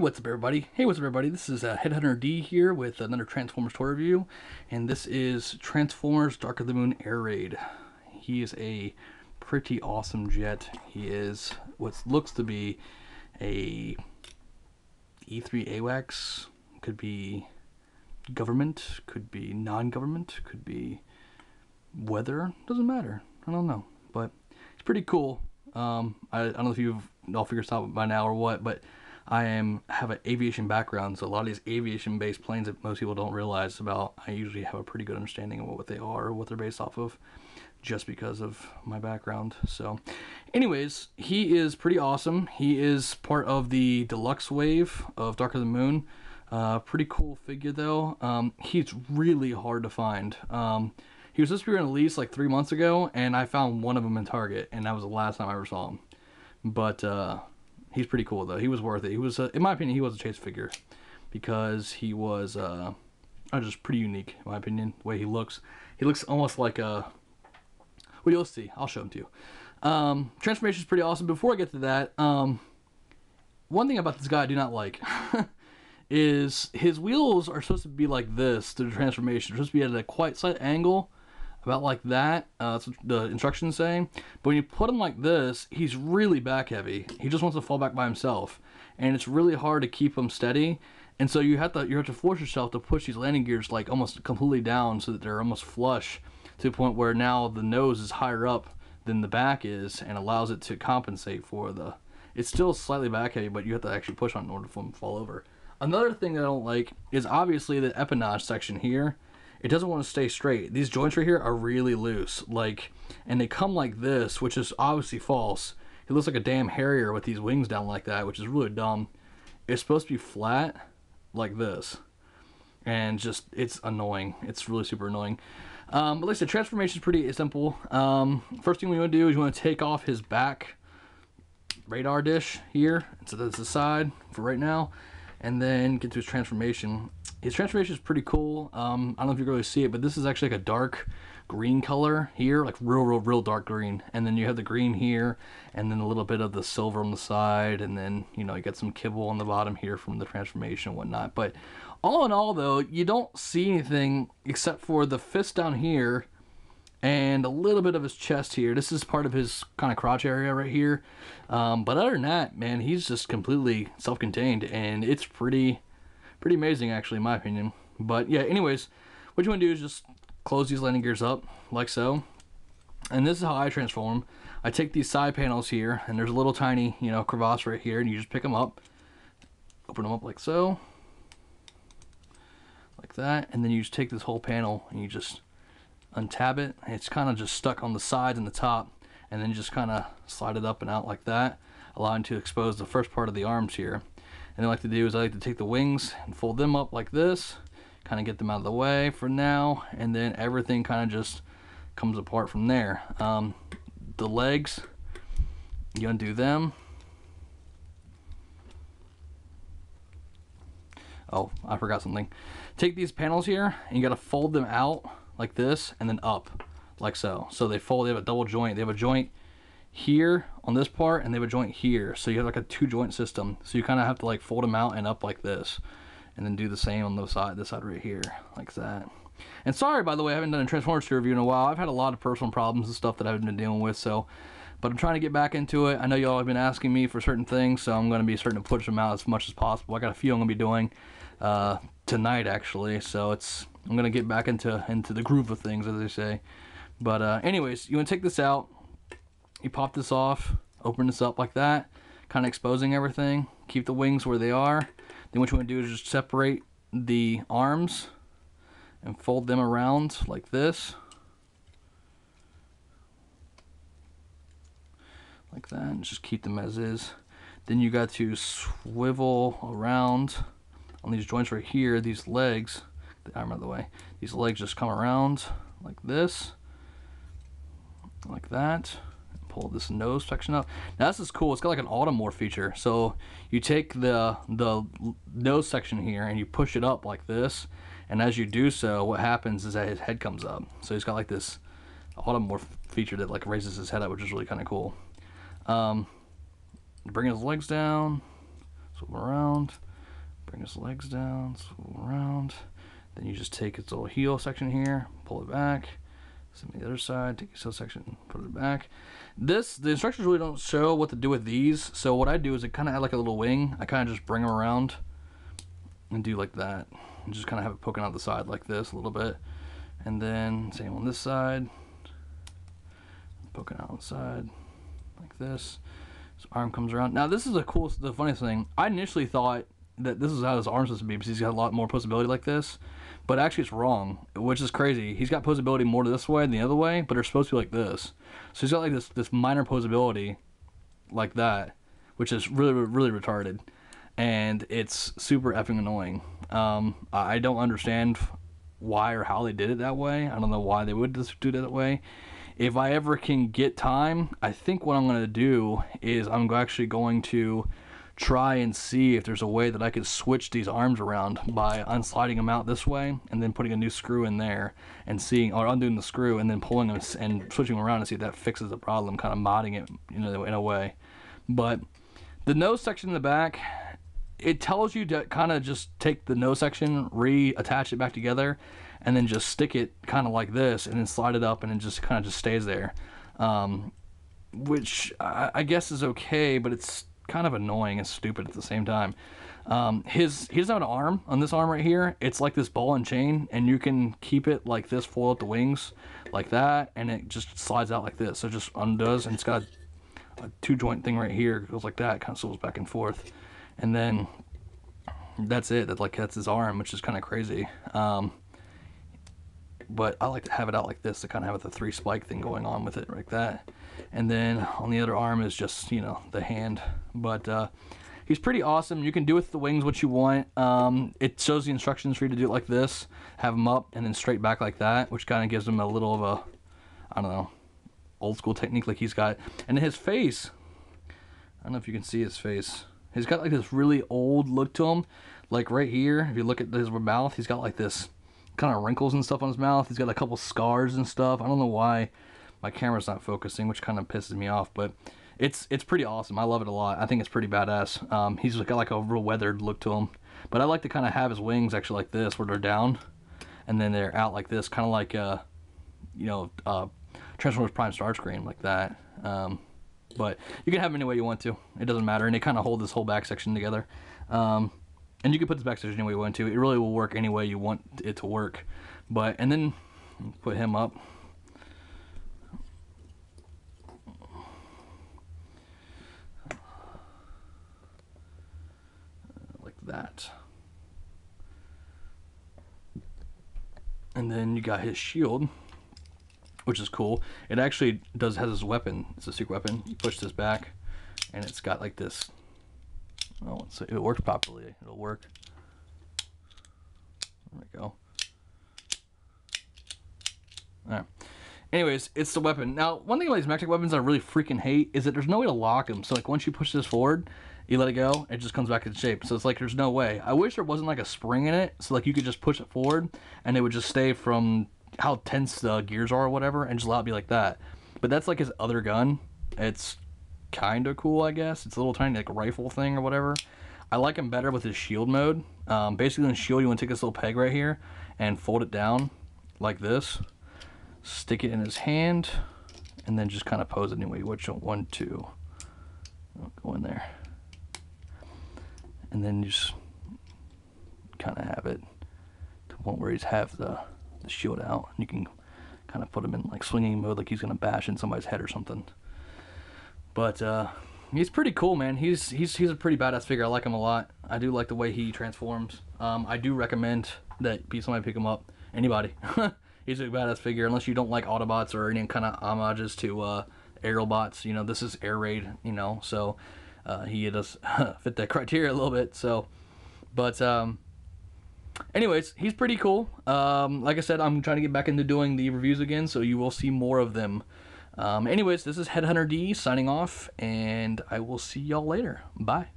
what's up everybody? Hey, what's up everybody? This is Headhunter D here with another Transformers toy review, and this is Transformers Dark of the Moon Air Raid. He is a pretty awesome jet. He is what looks to be a E-3 AWACS, could be government, could be non-government, could be weather, doesn't matter. I don't know, but it's pretty cool. I don't know if you've all figured this out by now or what, but I have an aviation background, so a lot of these aviation-based planes that most people don't realize about, I usually have a pretty good understanding of what they are or what they're based off of, just because of my background. So, anyways, he is pretty awesome. He is part of the deluxe wave of Dark of the Moon. Pretty cool figure though. He's really hard to find. He was supposed to be released like 3 months ago, and I found one of them in Target, and that was the last time I ever saw him. But he's pretty cool though. He was worth it. He was, in my opinion, he was a chase figure because he was just pretty unique in my opinion. The way he looks almost like a. Well, you'll see. I'll show him to you. Transformation is pretty awesome. Before I get to that, one thing about this guy I do not like is his wheels are supposed to be like this through the transformation. They're supposed to be at a quite slight angle, about like that. That's what the instructions saying. But when you put him like this, he's really back heavy. He just wants to fall back by himself, and it's really hard to keep him steady. And so you have to force yourself to push these landing gears like almost completely down so that they're almost flush to the point where now the nose is higher up than the back is, and allows it to compensate for the. It's still slightly back heavy, but you have to actually push on in order for him to fall over. Another thing that I don't like is obviously the empennage section here. It doesn't want to stay straight. These joints right here are really loose, like, and they come like this, which is obviously false. It looks like a damn Harrier with these wings down like that, which is really dumb. It's supposed to be flat like this, and just, it's annoying. It's really super annoying. But like I said, transformation is pretty simple. First thing we want to do is you want to take off his back radar dish here, so that's the side for right now, and then get to his transformation. His transformation is pretty cool. I don't know if you can really see it, but this is actually like a dark green color here, like real dark green. And then you have the green here, and then a little bit of the silver on the side, and then, you know, you got some kibble on the bottom here from the transformation and whatnot. But all in all, though, you don't see anything except for the fist down here and a little bit of his chest here. This is part of his kind of crotch area right here. But other than that, man, he's just completely self-contained, and it's pretty amazing actually in my opinion. But yeah, anyways, what you want to do is just close these landing gears up like so, and this is how I transform them. I take these side panels here, and there's a little tiny, you know, crevasse right here, and you just pick them up, open them up like so, like that, and then you just take this whole panel and you just untab it, and it's kind of just stuck on the sides and the top, and then you just kind of slide it up and out like that, allowing to expose the first part of the arms here. And I like to do is I like to take the wings and fold them up like this, kind of get them out of the way for now, and then everything kind of just comes apart from there. The legs, you undo them. Oh, I forgot something. Take these panels here, and you got to fold them out like this, and then up like so. So they fold. They have a double joint. They have a joint here on this part, and they have a joint here, so you have like a 2-joint system. So you kind of have to like fold them out and up like this, and then do the same on the side, this side right here, like that. And sorry, by the way, I haven't done a Transformers review in a while. I've had a lot of personal problems and stuff that I've been dealing with, so, but I'm trying to get back into it. I know y'all have been asking me for certain things, so I'm going to be starting to push them out as much as possible. I got a few I'm going to be doing tonight actually, so I'm going to get back into the groove of things, as they say. But anyways, you want to take this out. You pop this off, open this up like that, kind of exposing everything. Keep the wings where they are. Then what you want to do is just separate the arms and fold them around like this. Like that, and just keep them as is. Then you got to swivel around on these joints right here, these legs, the arm out of the way. These legs just come around like this, like that. Pull this nose section up. Now this is cool. It's got like an automorph feature. So you take the nose section here and you push it up like this, and as you do so, what happens is that his head comes up. So he's got like this automorph feature that like raises his head up, which is really kind of cool. Bring his legs down, swim around, bring his legs down, swivel around. Then you just take its little heel section here, pull it back. Same the other side, take its heel section, put it back. The instructions really don't show what to do with these. So what I do is I kind of add like a little wing. I kind of just bring them around and do like that. And just kind of have it poking out the side like this a little bit. And then same on this side. Poking out on the side like this. His arm comes around. Now this is the funniest thing. I initially thought that this is how his arm's supposed to be because he's got a lot more posability like this, but actually it's wrong, which is crazy. He's got posability more this way than the other way, but they're supposed to be like this. So he's got like this minor posability like that, which is really retarded, and it's super effing annoying. I don't understand why or how they did it that way. I don't know why they would just do it that way. If I ever can get time, I think what I'm going to do is I'm actually going to try and see if there's a way that I could switch these arms around by unsliding them out this way and then putting a new screw in there and seeing, or undoing the screw and then pulling them and switching them around and see if that fixes the problem, kind of modding it, you know, in a way. But the nose section in the back, it tells you to kind of just take the nose section, reattach it back together, and then just stick it kind of like this and then slide it up, and it just kind of just stays there, which I guess is okay, but it's kind of annoying and stupid at the same time. He doesn't have an arm on this arm right here. It's like this ball and chain, and you can keep it like this, fold out the wings like that, and it just slides out like this. So it just undoes, and it's got a two joint thing right here. It goes like that, kind of swivels back and forth, and then that's it. That's his arm, which is kind of crazy. But I like to have it out like this to kind of have the 3 spike thing going on with it like that. And then on the other arm is just, you know, the hand. But he's pretty awesome. You can do with the wings what you want. It shows the instructions for you to do it like this, have them up and then straight back like that, which kind of gives him a little of a, I don't know, old school technique like he's got. And his face, I don't know if you can see his face. He's got like this really old look to him. Like right here, if you look at his mouth, he's got like this kind of wrinkles and stuff on his mouth. He's got a couple scars and stuff. I don't know why my camera's not focusing, which kind of pisses me off, but it's pretty awesome. I love it a lot. I think it's pretty badass. He's got like a real weathered look to him, but I like to kind of have his wings actually like this, where they're down and then they're out like this, kind of like you know, Transformers Prime Starscream like that. But you can have them any way you want to. It doesn't matter, and they kind of hold this whole back section together. And you can put this back section any way you want to. It really will work any way you want it to work. But, and then put him up. Like that. And then you got his shield, which is cool. It actually has this weapon. It's a secret weapon. You push this back, and it's got like this. Oh, it works properly. It'll work. There we go. Alright. Anyways, it's the weapon. Now, one thing about these mechtech weapons I really freaking hate is that there's no way to lock them. So, like, once you push this forward, you let it go, it just comes back into shape. So, it's like there's no way. I wish there wasn't, like, a spring in it. So, like, you could just push it forward, and it would just stay from how tense the gears are or whatever, and just allow it to be like that. But that's, like, his other gun. It's kind of cool, I guess. It's a little tiny like rifle thing or whatever. I like him better with his shield mode. Basically in shield you want to take this little peg right here and fold it down like this, stick it in his hand, and then just kind of pose it anyway. Which 1, 2, go in there, and then you just kind of have it to the point where he's have the shield out, and you can kind of put him in like swinging mode, like he's gonna bash in somebody's head or something. But he's pretty cool, man. He's a pretty badass figure. I like him a lot. I do like the way he transforms. I do recommend that somebody pick him up. Anybody. He's a badass figure, unless you don't like Autobots or any kind of homages to aerial bots. You know, this is Air Raid, you know, so he does fit that criteria a little bit. So, but anyways, he's pretty cool. Like I said, I'm trying to get back into doing the reviews again, so you will see more of them. Anyways, this is Headhunter D signing off, and I will see y'all later. Bye.